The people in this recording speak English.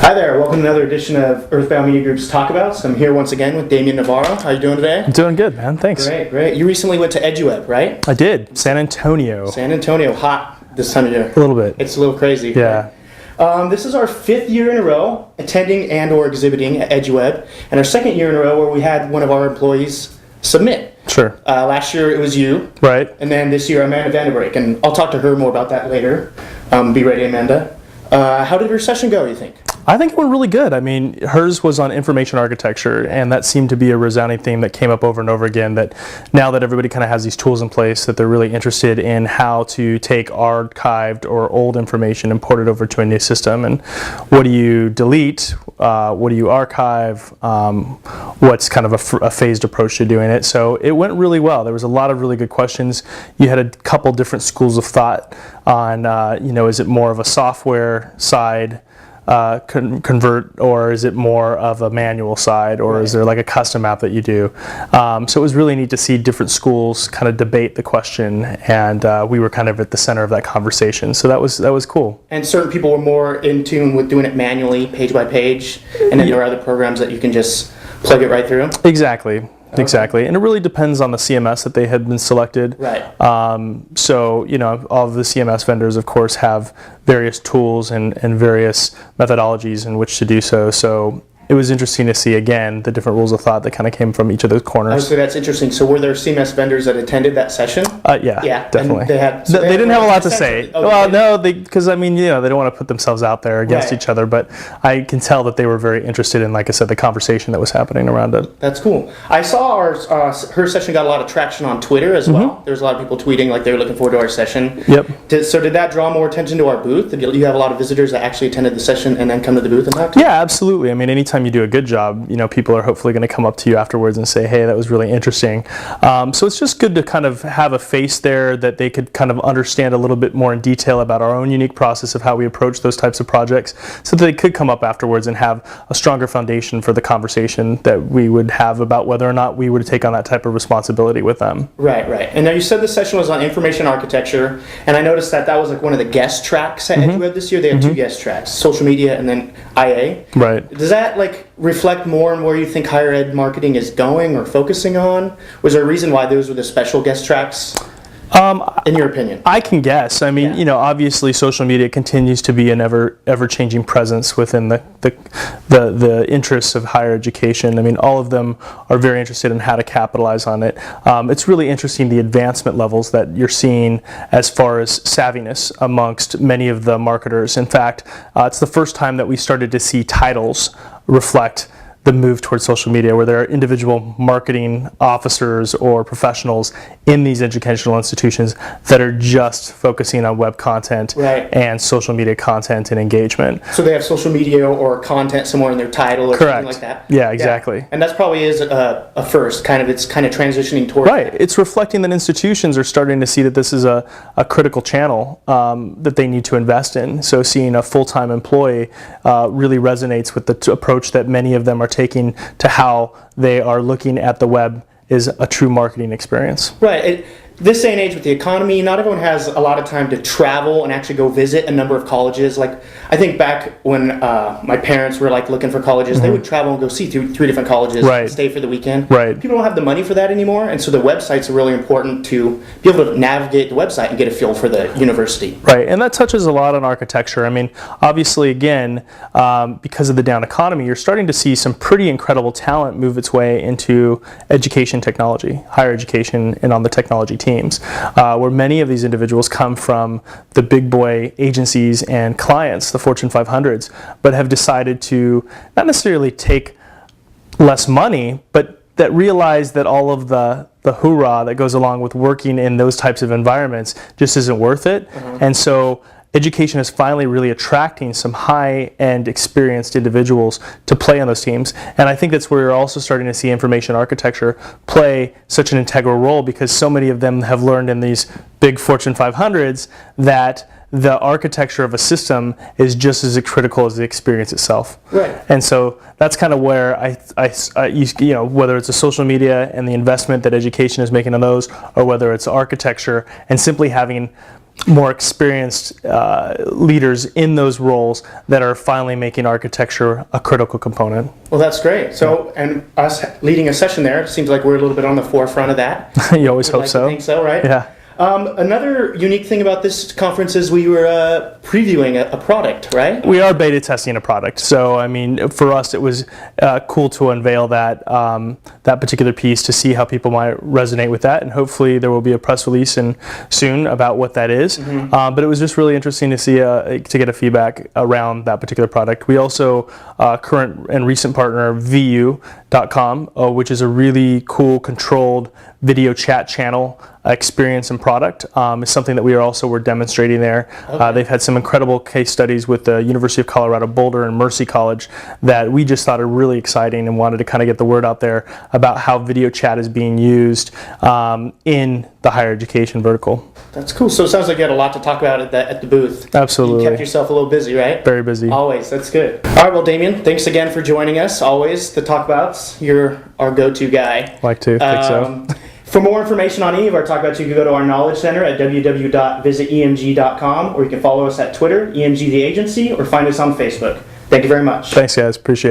Hi there, welcome to another edition of Earthbound Media Group's Talk About. So I'm here once again with Damien Navarro. How are you doing today? I'm doing good, man. Thanks. Great. You recently went to eduWEB, right? I did. San Antonio. Hot this time of year. A little bit. It's a little crazy. Yeah. Right? This is our 5th year in a row attending and or exhibiting at eduWEB, and our 2nd year in a row where we had one of our employees submit. Sure. Last year it was you. Right. And then this year Amanda Vandenbrink, and I'll talk to her more about that later. Be ready, Amanda. How did your session go, you think? I think it went really good. I mean, hers was on information architecture, and that seemed to be a resounding theme that came up over and over again, that now that everybody kind of has these tools in place, that they're really interested in how to take archived or old information and port it over to a new system. And what do you delete? What do you archive? What's kind of a phased approach to doing it? So it went really well. There was a lot of really good questions. You had a couple different schools of thought on, is it more of a software side convert, or is it more of a manual side, or is there like a custom app that you do? So it was really neat to see different schools kind of debate the question, and we were kind of at the center of that conversation. So that was cool. And certain people were more in tune with doing it manually, page by page, and then there are other programs that you can just plug it right through? Exactly. Okay. Exactly, and it really depends on the CMS that they had been selected. Right. So, all of the CMS vendors, of course, have various tools and various methodologies in which to do so. So it was interesting to see, again, the different rules of thought that kind of came from each of those corners. So that's interesting. So were there CMS vendors that attended that session? Yeah, definitely. They didn't have a lot to say. Okay. Well, no, because they don't want to put themselves out there against each other, but I can tell that they were very interested in, like I said, the conversation that was happening around it. That's cool. I saw her session got a lot of traction on Twitter as well. There's a lot of people tweeting like they were looking forward to our session. Yep. So did that draw more attention to our booth? Did you have a lot of visitors that actually attended the session and then come to the booth and talk to you? Yeah, absolutely. I mean, anytime you do a good job, people are hopefully going to come up to you afterwards and say, hey, that was really interesting. So it's just good to kind of have a face there that they could kind of understand a little bit more in detail about our own unique process of how we approach those types of projects, so that they could come up afterwards and have a stronger foundation for the conversation that we would have about whether or not we would take on that type of responsibility with them. Right. And now you said the session was on information architecture, and I noticed that was like one of the guest tracks at eduWEB this year. They have 2 guest tracks, social media and then IA. Right. Does that reflect more on where you think higher ed marketing is going or focusing on? Was there a reason why those were the special guest tracks? In your opinion? I can guess. I mean, obviously social media continues to be an ever-changing presence within the interests of higher education. I mean, all of them are very interested in how to capitalize on it. It's really interesting the advancement levels that you're seeing as far as savviness amongst many of the marketers. In fact, it's the first time that we started to see titles reflect the move towards social media, where there are individual marketing officers or professionals in these educational institutions that are just focusing on web content and social media content and engagement. So they have social media or content somewhere in their title or something like that? Yeah, exactly. Yeah. And that's probably is a first. It's kind of transitioning towards that. It's reflecting that institutions are starting to see that this is a critical channel that they need to invest in. So seeing a full-time employee really resonates with the approach that many of them are taking to how they are looking at the web is a true marketing experience. Right. This day and age with the economy, not everyone has a lot of time to travel and actually go visit a number of colleges. I think back when my parents were looking for colleges, they would travel and go see 3 different colleges, stay for the weekend. Right. People don't have the money for that anymore, and so the websites are really important to be able to navigate the website and get a feel for the university. Right, and that touches a lot on architecture. I mean, obviously, again, because of the down economy, you're starting to see some pretty incredible talent move its way into education technology, higher education, and on the technology teams, where many of these individuals come from the big boy agencies and clients, the Fortune 500s, but have decided to not necessarily take less money, but that realize that all of the hoorah that goes along with working in those types of environments just isn't worth it. And so education is finally really attracting some high-end experienced individuals to play on those teams. And I think that's where you're also starting to see information architecture play such an integral role, because so many of them have learned in these big Fortune 500s that the architecture of a system is just as critical as the experience itself. Right. And so that's kind of where whether it's the social media and the investment that education is making on those, or whether it's architecture and simply having more experienced leaders in those roles that are finally making architecture a critical component. Well, that's great. So, and us leading a session there, it seems like we're a little bit on the forefront of that. You always hope so. I think so, right? Yeah. Another unique thing about this conference is we were previewing a product, right? We are beta testing a product, so I mean, for us, it was cool to unveil that that particular piece to see how people might resonate with that, and hopefully there will be a press release soon about what that is. But it was just really interesting to see to get a feedback around that particular product. We also current and recent partner VU.com, which is a really cool controlled video chat channel experience and product, is something that we're demonstrating there. Okay. They've had some incredible case studies with the University of Colorado Boulder and Mercy College that we just thought are really exciting and wanted to kind of get the word out there about how video chat is being used in the higher education vertical. That's cool. So it sounds like you had a lot to talk about at the booth. Absolutely. You kept yourself a little busy, right? Very busy. Always. That's good. All right, well, Damien, thanks again for joining us. Always, the Talk Abouts. You're our go-to guy. Like to. Think so. For more information on any of our Talk Abouts, you can go to our Knowledge Center at www.visitemg.com, or you can follow us at Twitter, EMG the Agency, or find us on Facebook. Thank you very much. Thanks, guys. Appreciate it.